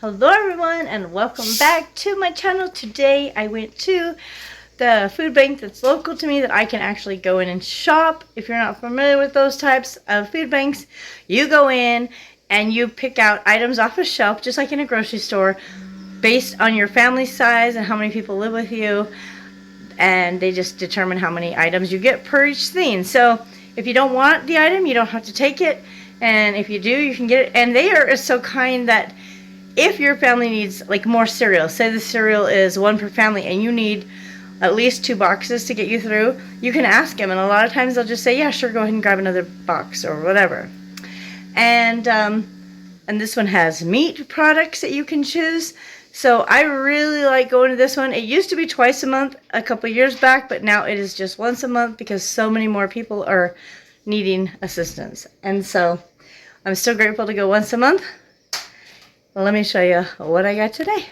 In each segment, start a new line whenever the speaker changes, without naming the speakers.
Hello everyone and welcome back to my channel. Today I went to the food bank that's local to me that I can actually go in and shop. If you're not familiar with those types of food banks, you go in and you pick out items off a shelf just like in a grocery store based on your family size and how many people live with you, and they just determine how many items you get per each thing. So if you don't want the item, you don't have to take it, and if you do, you can get it. And they are so kind that if your family needs like more cereal, say the cereal is one per family and you need at least 2 boxes to get you through, you can ask them, and a lot of times they'll just say, yeah, sure, go ahead and grab another box or whatever. And this one has meat products that you can choose. So I really like going to this one. It used to be twice a month a couple years back, but now it is just once a month because so many more people are needing assistance. And so I'm still grateful to go once a month. Well, let me show you what I got today.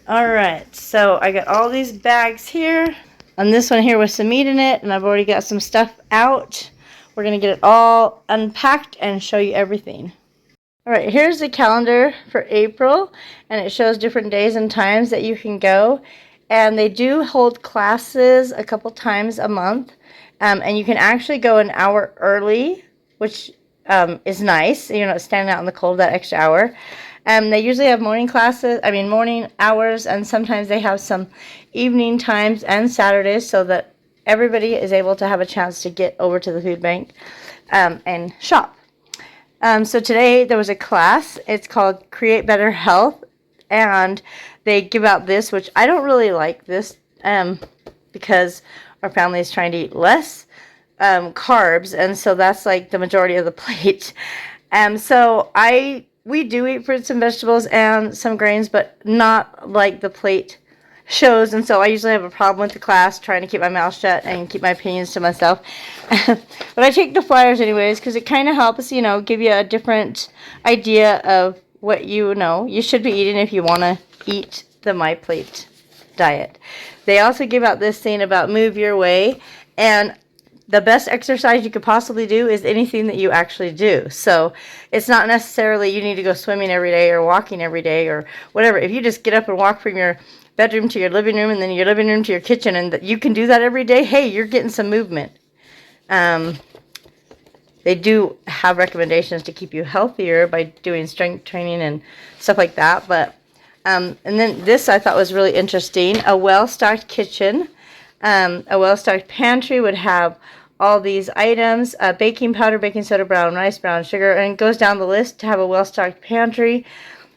Alright, so I got all these bags here. And this one here with some meat in it, and I've already got some stuff out. We're going to get it all unpacked and show you everything. Alright, here's the calendar for April, and it shows different days and times that you can go. And they do hold classes a couple times a month, and you can actually go an hour early, which is nice. You're not standing out in the cold that extra hour. They usually have morning hours, and sometimes they have some evening times and Saturdays so that everybody is able to have a chance to get over to the food bank and shop. So today there was a class. It's called Create Better Health, and they give out this, which I don't really like this because our family is trying to eat less carbs, and so that's like the majority of the plate. We do eat fruits and vegetables and some grains, but not like the plate shows. And so I usually have a problem with the class, trying to keep my mouth shut and keep my opinions to myself. But I take the flyers anyways because it kind of helps, give you a different idea of what you should be eating if you want to eat the My Plate diet. They also give out this thing about move your way, and the best exercise you could possibly do is anything that you actually do. So it's not necessarily you need to go swimming every day or walking every day or whatever. If you just get up and walk from your bedroom to your living room and then your living room to your kitchen, and you can do that every day, hey, you're getting some movement. They do have recommendations to keep you healthier by doing strength training and stuff like that. But and then this I thought was really interesting. A well-stocked kitchen, a well-stocked pantry would have all these items: baking powder, baking soda, brown rice, brown sugar, and it goes down the list to have a well-stocked pantry.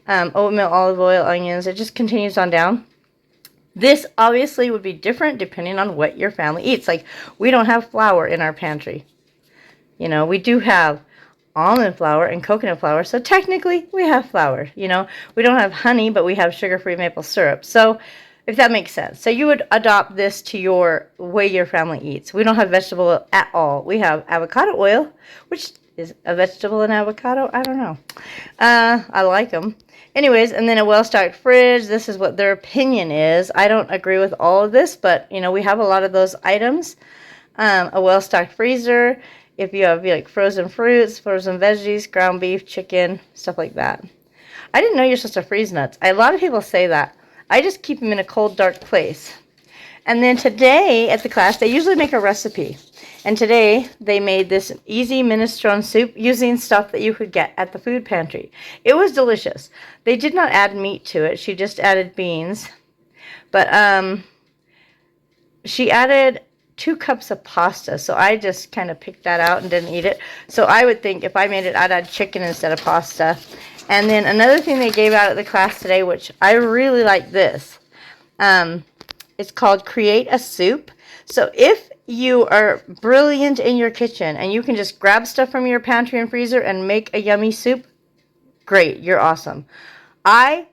Oatmeal, olive oil, onions. It just continues on down. This obviously would be different depending on what your family eats. Like, we don't have flour in our pantry. We do have almond flour and coconut flour, so technically we have flour. We don't have honey, but we have sugar-free maple syrup. So if that makes sense. So you would adopt this to your way your family eats. We don't have vegetable oil at all. We have avocado oil, which is a vegetable in avocado. I don't know. I like them. Anyways, and then a well-stocked fridge. This is what their opinion is. I don't agree with all of this, but, we have a lot of those items. A well-stocked freezer. If you have like frozen fruits, frozen veggies, ground beef, chicken, stuff like that. I didn't know you're supposed to freeze nuts. A lot of people say that. I just keep them in a cold, dark place. And then today at the class, they usually make a recipe. And today they made this easy minestrone soup using stuff that you could get at the food pantry. It was delicious. They did not add meat to it. She just added beans. But she added 2 cups of pasta. So I just kind of picked that out and didn't eat it. So I would think if I made it, I'd add chicken instead of pasta. And then another thing they gave out at the class today, which I really like this. It's called Create a Soup. So if you are brilliant in your kitchen and you can just grab stuff from your pantry and freezer and make a yummy soup, great, you're awesome. I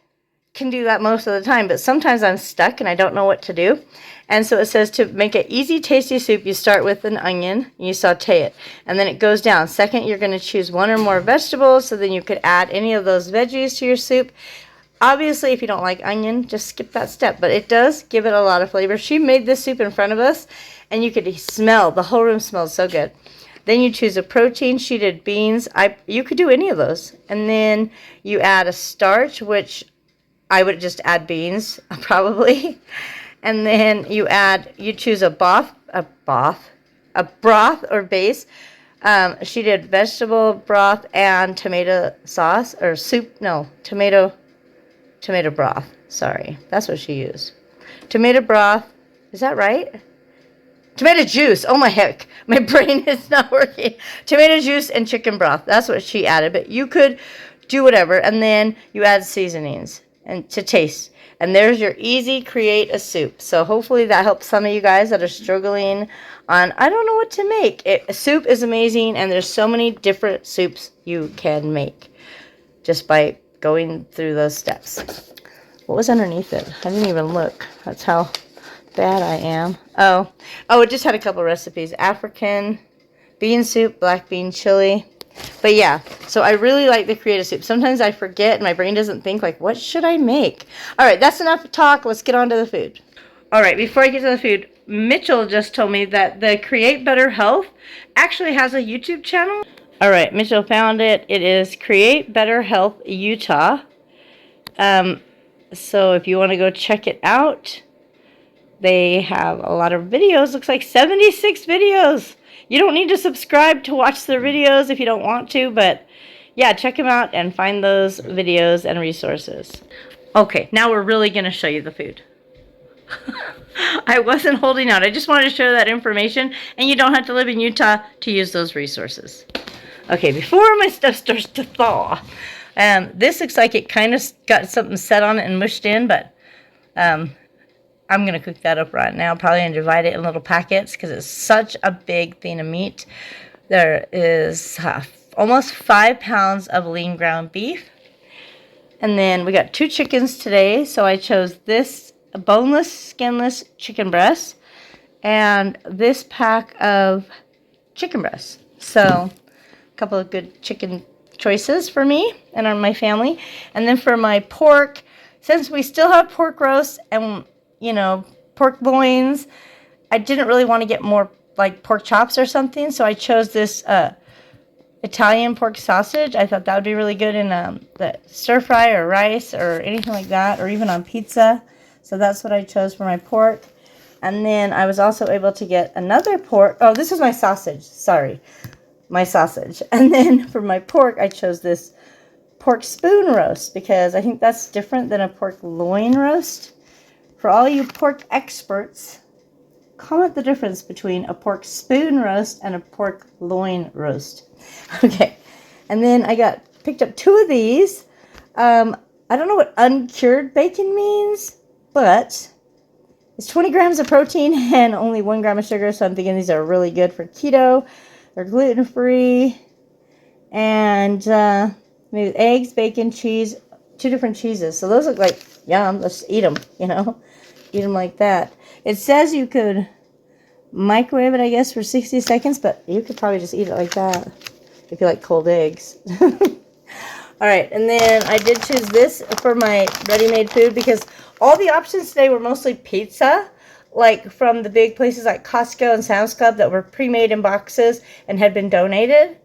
can do that most of the time, but sometimes I'm stuck and I don't know what to do. And so it says to make an easy, tasty soup, you start with an onion and you saute it. And then it goes down. Second, you're going to choose 1 or more vegetables, so then you could add any of those veggies to your soup. Obviously, if you don't like onion, just skip that step. But it does give it a lot of flavor. She made this soup in front of us, and you could smell, the whole room smelled so good. Then you choose a protein. She did beans. You could do any of those. And then you add a starch, which I would just add beans, probably. And then you choose a broth or base. She did vegetable broth and tomato sauce, or soup, no, tomato broth. Sorry, that's what she used. Tomato broth, is that right? Tomato juice. Oh my heck, my brain is not working. Tomato juice and chicken broth. That's what she added. But you could do whatever, and then you add seasonings and to taste. And there's your easy create a soup. So hopefully that helps some of you guys that are struggling on, I don't know what to make. A soup is amazing, and there's so many different soups you can make just by going through those steps. What was underneath it? I didn't even look. That's how bad I am. Oh, it just had a couple recipes. African bean soup, black bean chili. But yeah, so I really like the creative soup. Sometimes I forget and my brain doesn't think, like, what should I make? All right, that's enough talk. Let's get on to the food. All right, before I get to the food, Mitchell just told me that the Create Better Health actually has a YouTube channel. All right, Mitchell found it. It is Create Better Health Utah. So if you want to go check it out, they have a lot of videos. Looks like 76 videos. You don't need to subscribe to watch their videos if you don't want to, but yeah, check them out and find those videos and resources. Okay, now we're really going to show you the food. I wasn't holding out. I just wanted to share that information, and you don't have to live in Utah to use those resources. Okay, before my stuff starts to thaw, this looks like it kind of got something set on it and mushed in, but I'm going to cook that up right now. Probably going to divide it in little packets because it's such a big thing of meat. There is almost 5 pounds of lean ground beef. And then we got 2 chickens today. So I chose this boneless, skinless chicken breast and this pack of chicken breasts. So a couple of good chicken choices for me and on my family. And then for my pork, since we still have pork roast and pork loins, I didn't really want to get more like pork chops or something, so I chose this Italian pork sausage. I thought that would be really good in the stir fry or rice or anything like that, or even on pizza. So that's what I chose for my pork. And then I was also able to get another pork. Oh, this is my sausage. Sorry, my sausage. And then for my pork, I chose this pork spoon roast because I think that's different than a pork loin roast. For all you pork experts, comment the difference between a pork spoon roast and a pork loin roast. Okay, and then I picked up 2 of these. I don't know what uncured bacon means, but it's 20 grams of protein and only 1 gram of sugar, so I'm thinking these are really good for keto. They're gluten-free, and maybe eggs, bacon, cheese, 2 different cheeses. So those look like yum. Let's eat them, Eat them like that. It says you could microwave it, I guess, for 60 seconds, but you could probably just eat it like that if you like cold eggs. All right, and then I did choose this for my ready-made food because all the options today were mostly pizza, like from the big places like Costco and Sam's Club that were pre-made in boxes and had been donated,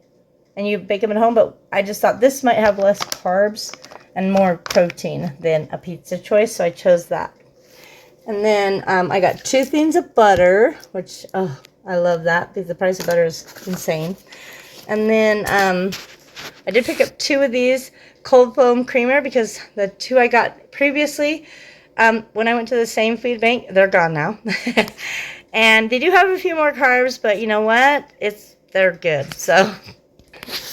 and you bake them at home, but I just thought this might have less carbs and more protein than a pizza choice, so I chose that. And then I got 2 things of butter, which, I love that because the price of butter is insane. And then I did pick up 2 of these cold foam creamer because the 2 I got previously, when I went to the same food bank, they're gone now. And they do have a few more carbs, but you know what? They're good. So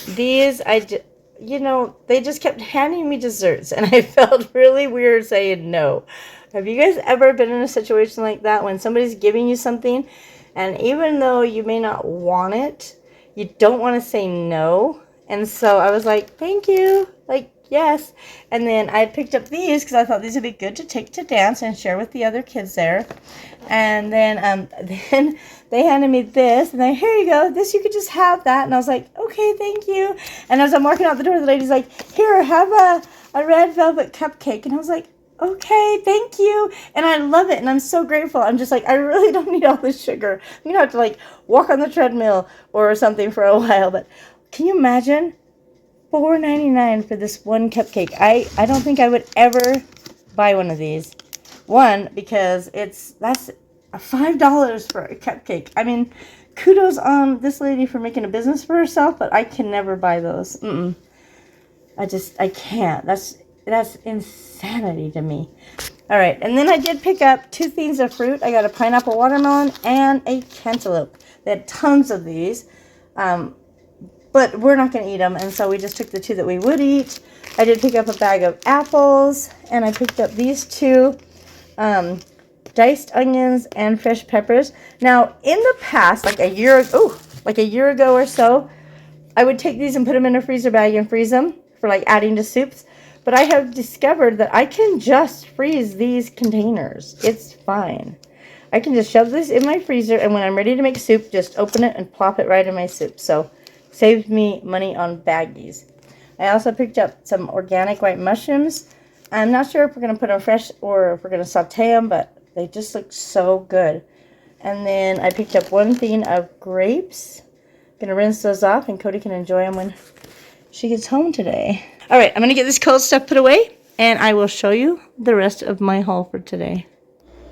these, they just kept handing me desserts, and I felt really weird saying no. Have you guys ever been in a situation like that when somebody's giving you something, and even though you may not want it, you don't want to say no? And so I was like, thank you, like, yes. And then I picked up these because I thought these would be good to take to dance and share with the other kids there. And then they handed me this, and then, here you go, this, you could just have that. And I was like, okay, thank you. And as I'm walking out the door, the lady's like, here, have a red velvet cupcake. And I was like, okay, thank you. And I love it, and I'm so grateful. I'm just like, I really don't need all this sugar. I'm going to have to, like, walk on the treadmill or something for a while. But can you imagine? $4.99 for this one cupcake. I don't think I would ever buy one of these. One, because that's $5 for a cupcake. I mean, kudos on this lady for making a business for herself, but I can never buy those. I can't. That's insanity to me. All right, and then I did pick up 2 things of fruit. I got a pineapple watermelon and a cantaloupe. They had tons of these, but we're not going to eat them, and so we just took the 2 that we would eat. I did pick up a bag of apples, and I picked up these 2 diced onions and fresh peppers. Now, in the past, like a year ago or so, I would take these and put them in a freezer bag and freeze them for like adding to soups. But I have discovered that I can just freeze these containers. It's fine. I can just shove this in my freezer, and when I'm ready to make soup, just open it and plop it right in my soup. So, saves me money on baggies. I also picked up some organic white mushrooms. I'm not sure if we're going to put them fresh or if we're going to saute them, but they just look so good. And then I picked up 1 thing of grapes. I'm going to rinse those off, and Cody can enjoy them when she gets home today. All right, I'm going to get this cold stuff put away, and I will show you the rest of my haul for today.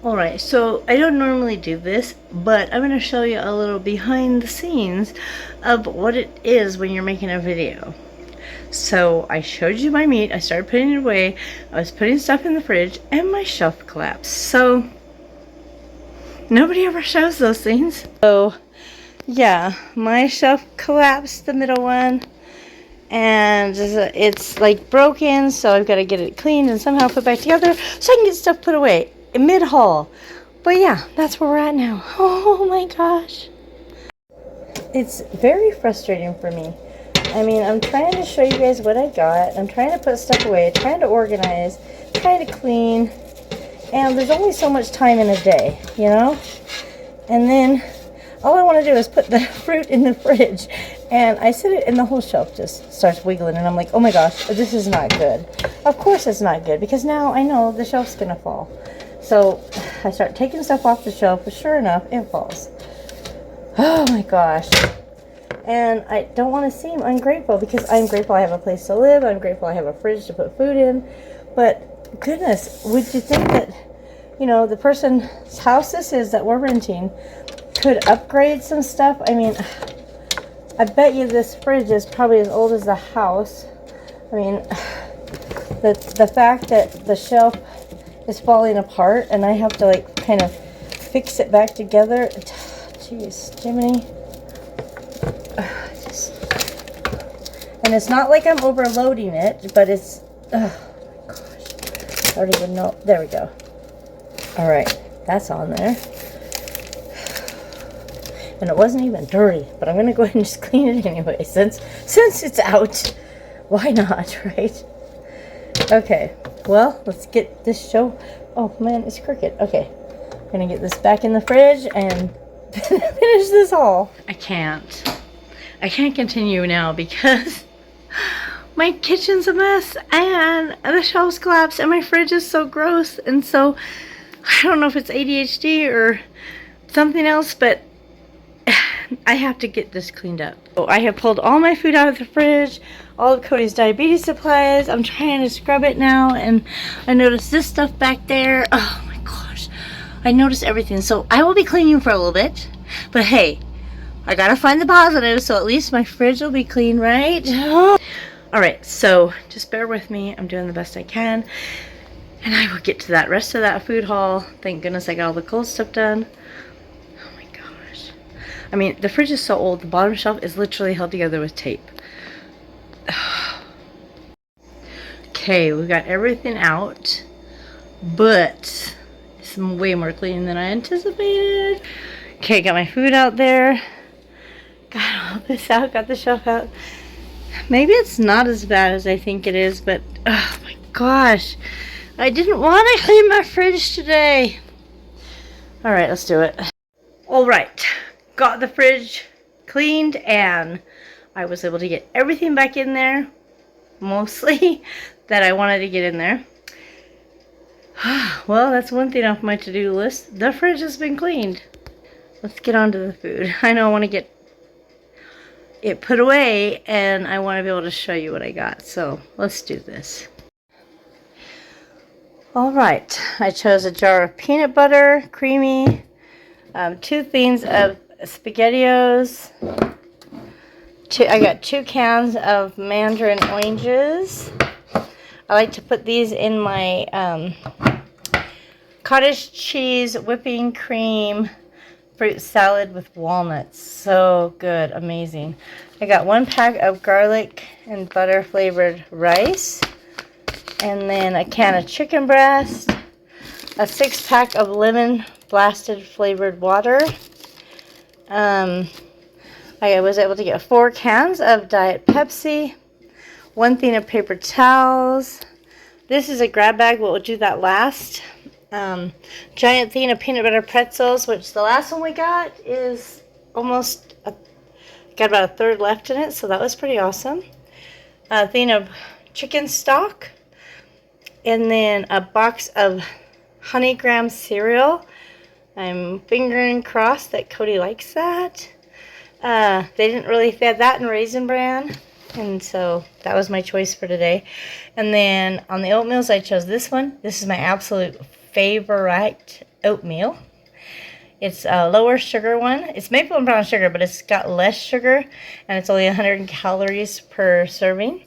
All right, so I don't normally do this, but I'm going to show you a little behind the scenes of what it is when you're making a video. So I showed you my meat. I started putting it away. I was putting stuff in the fridge, and my shelf collapsed. So nobody ever shows those things. So yeah, my shelf collapsed, the middle one, and it's like broken, so I've got to get it cleaned and somehow put back together so I can get stuff put away mid-haul. But yeah, that's where we're at now. Oh my gosh. It's very frustrating for me. I mean, I'm trying to show you guys what I got. I'm trying to put stuff away, trying to organize, trying to clean, and there's only so much time in a day, you know? And then all I want to do is put the fruit in the fridge, and I sit it and the whole shelf just starts wiggling, and I'm like, oh my gosh, this is not good. Of course it's not good, because now I know the shelf's gonna fall. So I start taking stuff off the shelf, but sure enough, it falls. Oh my gosh. And I don't want to seem ungrateful, because I'm grateful I have a place to live. I'm grateful I have a fridge to put food in. But goodness, would you think that, you know, the person's house this is that we're renting could upgrade some stuff? I mean, I bet you this fridge is probably as old as the house. I mean, the fact that the shelf is falling apart and I have to like kind of fix it back together. Jeez, Jiminy. And it's not like I'm overloading it, but it's, oh my gosh, I don't even know. There we go. All right, that's on there. And it wasn't even dirty, but I'm gonna go ahead and just clean it anyway, since it's out. Why not, right? Okay, well, let's get this show. Oh man, it's crooked. Okay, I'm gonna get this back in the fridge and finish this haul. I can't continue now because my kitchen's a mess and the shelves collapsed and my fridge is so gross. And so I don't know if it's ADHD or something else, but I have to get this cleaned up. So I have pulled all my food out of the fridge, all of Cody's diabetes supplies. I'm trying to scrub it now, and I noticed this stuff back there. Oh my gosh, I noticed everything. So I will be cleaning for a little bit, but hey, I gotta find the positives, so at least my fridge will be clean, right? Alright, so just bear with me. I'm doing the best I can, and I will get to that rest of that food haul. Thank goodness I got all the cold stuff done. Oh my gosh. I mean, the fridge is so old, the bottom shelf is literally held together with tape. Okay, we got everything out, but it's way more clean than I anticipated. Okay, got my food out there. Got all this out, got the shelf out. Maybe it's not as bad as I think it is, but oh my gosh, I didn't want to clean my fridge today. Alright, let's do it. Alright, got the fridge cleaned and I was able to get everything back in there, mostly, that I wanted to get in there. Well, that's one thing off my to-do list. The fridge has been cleaned. Let's get on to the food. I know I want to get it put away, and I want to be able to show you what I got. So let's do this. All right, I chose a jar of peanut butter, creamy, 2 things of SpaghettiOs. I got 2 cans of mandarin oranges. I like to put these in my cottage cheese whipping cream fruit salad with walnuts. So good, amazing. I got 1 pack of garlic and butter flavored rice, and then a can of chicken breast, a 6-pack of lemon blasted flavored water. I was able to get 4 cans of Diet Pepsi, 1 thing of paper towels. This is a grab bag, but we'll do that last. Giant thing of peanut butter pretzels, which the last one we got is almost, got about a third left in it, so that was pretty awesome. A thing of chicken stock, and then a box of honey graham cereal. I'm fingering crossed that Cody likes that. They didn't really fit that in Raisin Bran, and so that was my choice for today. And then on the oatmeals, I chose this one. This is my absolute favorite oatmeal. It's a lower sugar one. It's maple and brown sugar, but it's got less sugar, and it's only 100 calories per serving.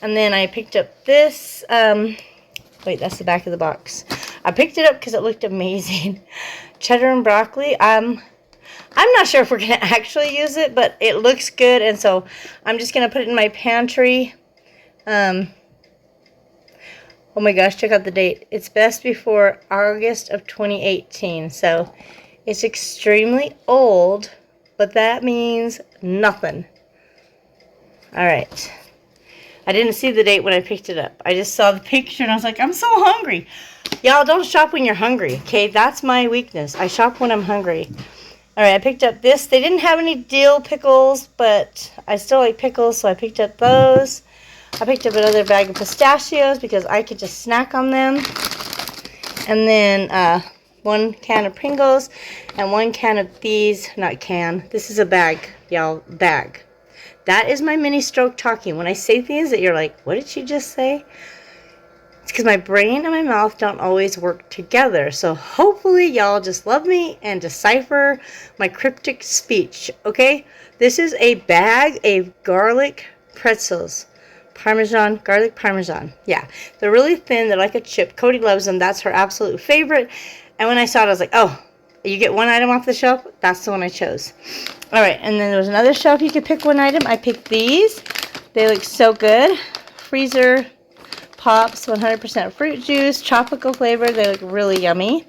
And then I picked up this, wait, that's the back of the box. I picked it up because it looked amazing. Cheddar and broccoli. I'm not sure if we're going to actually use it, but it looks good, and so I'm just going to put it in my pantry. Oh my gosh, check out the date. It's best before August of 2018, so it's extremely old, but that means nothing. Alright. I didn't see the date when I picked it up. I just saw the picture and I was like, I'm so hungry. Y'all, don't shop when you're hungry, okay? That's my weakness. I shop when I'm hungry. Alright, I picked up this. They didn't have any dill pickles, but I still like pickles, so I picked up those. I picked up another bag of pistachios because I could just snack on them. And then 1 can of Pringles and 1 can of these, not can, this is a bag, y'all, bag. That is my mini stroke talking. When I say things that you're like, what did she just say? It's because my brain and my mouth don't always work together. So hopefully y'all just love me and decipher my cryptic speech, okay? This is a bag of garlic pretzels. Parmesan, garlic parmesan. Yeah, they're really thin. They're like a chip. Cody loves them. That's her absolute favorite. And when I saw it, I was like, oh, you get 1 item off the shelf? That's the one I chose. All right, and then there was another shelf you could pick 1 item. I picked these. They look so good. Freezer Pops, 100% fruit juice, tropical flavor. They look really yummy.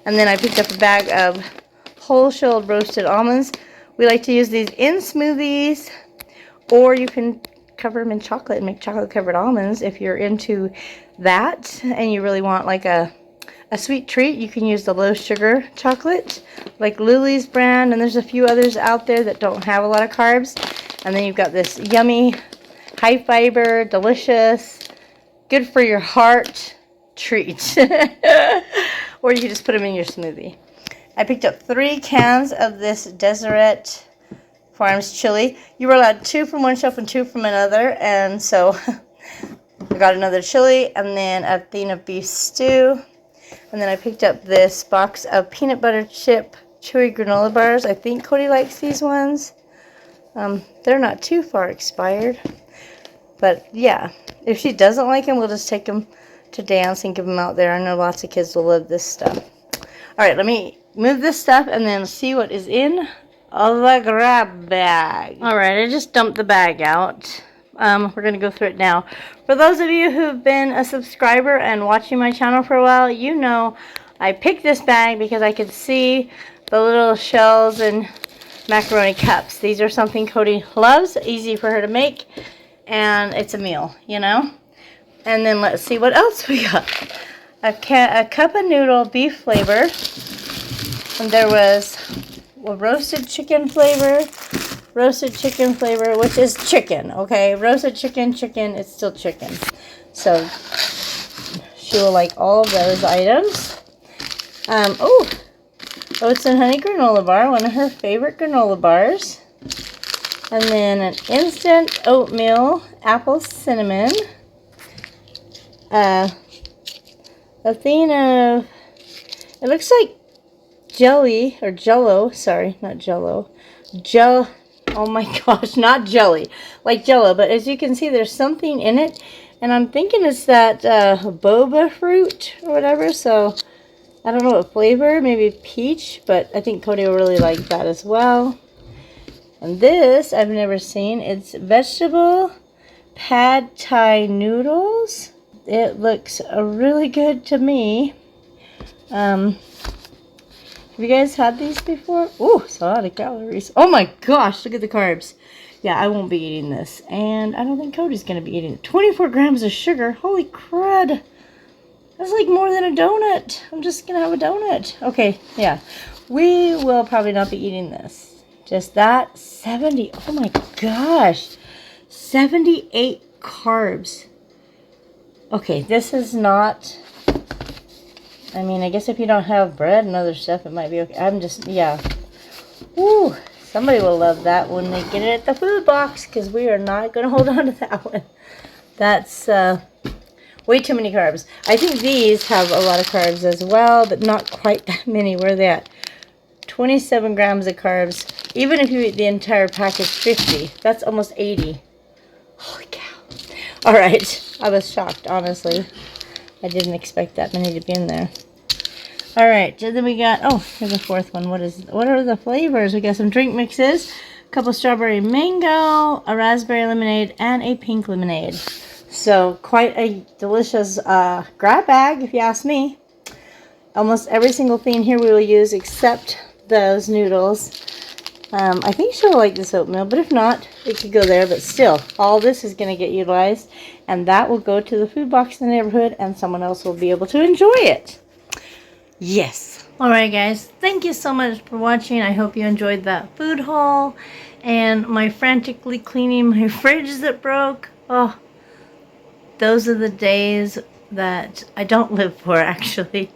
And then I picked up a bag of whole shelled roasted almonds. We like to use these in smoothies, or you can cover them in chocolate and make chocolate covered almonds if you're into that and you really want like a sweet treat. You can use the low sugar chocolate like Lily's brand, and there's a few others out there that don't have a lot of carbs. And then you've got this yummy high fiber, delicious, good for your heart treat. Or you can just put them in your smoothie. I picked up 3 cans of this Deseret Farms chili. You were allowed 2 from one shelf and 2 from another, and so I got another chili and then a thing of beef stew. And then I picked up this box of peanut butter chip chewy granola bars. I think Cody likes these ones. They're not too far expired, but yeah, if she doesn't like them, we'll just take them to dance and give them out there. I know lots of kids will love this stuff. All right, let me move this stuff and then see what is in the grab bag. Alright, I just dumped the bag out. We're going to go through it now. For those of you who've been a subscriber and watching my channel for a while, you know I picked this bag because I could see the little shells and macaroni cups. These are something Cody loves, easy for her to make, and it's a meal, you know? And then let's see what else we got. A cup of noodle beef flavor, and there was roasted chicken flavor, which is chicken, okay? Roasted chicken, it's still chicken. So she will like all of those items. Oats and honey granola bar, one of her favorite granola bars. And then an instant oatmeal apple cinnamon. A thing of, it looks like jelly or jello, sorry, not jello. Oh my gosh, not jelly, like jello, but as you can see, there's something in it, and I'm thinking it's that boba fruit or whatever, so I don't know what flavor, maybe peach, but I think Cody will really like that as well. And this, I've never seen, it's vegetable pad thai noodles. It looks really good to me. Have you guys had these before? Ooh, it's a lot of calories. Oh my gosh, look at the carbs. Yeah, I won't be eating this. And I don't think Cody's going to be eating it. 24 grams of sugar. Holy crud. That's like more than a donut. I'm just going to have a donut. Okay, yeah. We will probably not be eating this. Just that. 70. Oh my gosh. 78 carbs. Okay, this is not... I mean, I guess if you don't have bread and other stuff, it might be okay. I'm just, yeah. Ooh, somebody will love that when they get it at the food box, because we are not going to hold on to that one. That's way too many carbs. I think these have a lot of carbs as well, but not quite that many. Where are they at? 27 grams of carbs. Even if you eat the entire package, 50. That's almost 80. Holy cow. All right. I was shocked, honestly. I didn't expect that many to be in there. All right, so then we got, oh, here's the fourth one. What are the flavors? We got some drink mixes, a couple strawberry mango, a raspberry lemonade, and a pink lemonade. So quite a delicious grab bag, if you ask me. Almost every single thing here we will use except those noodles. I think she'll like this oatmeal, but if not, it could go there. But still, all this is going to get utilized, and that will go to the food box in the neighborhood, and someone else will be able to enjoy it. Yes. Alright guys, thank you so much for watching. I hope you enjoyed that food haul and my frantically cleaning my fridge that broke. Oh, those are the days that I don't live for, actually.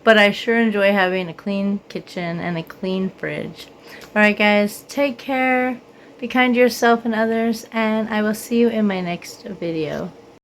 But I sure enjoy having a clean kitchen and a clean fridge. Alright guys, take care, be kind to yourself and others, and I will see you in my next video.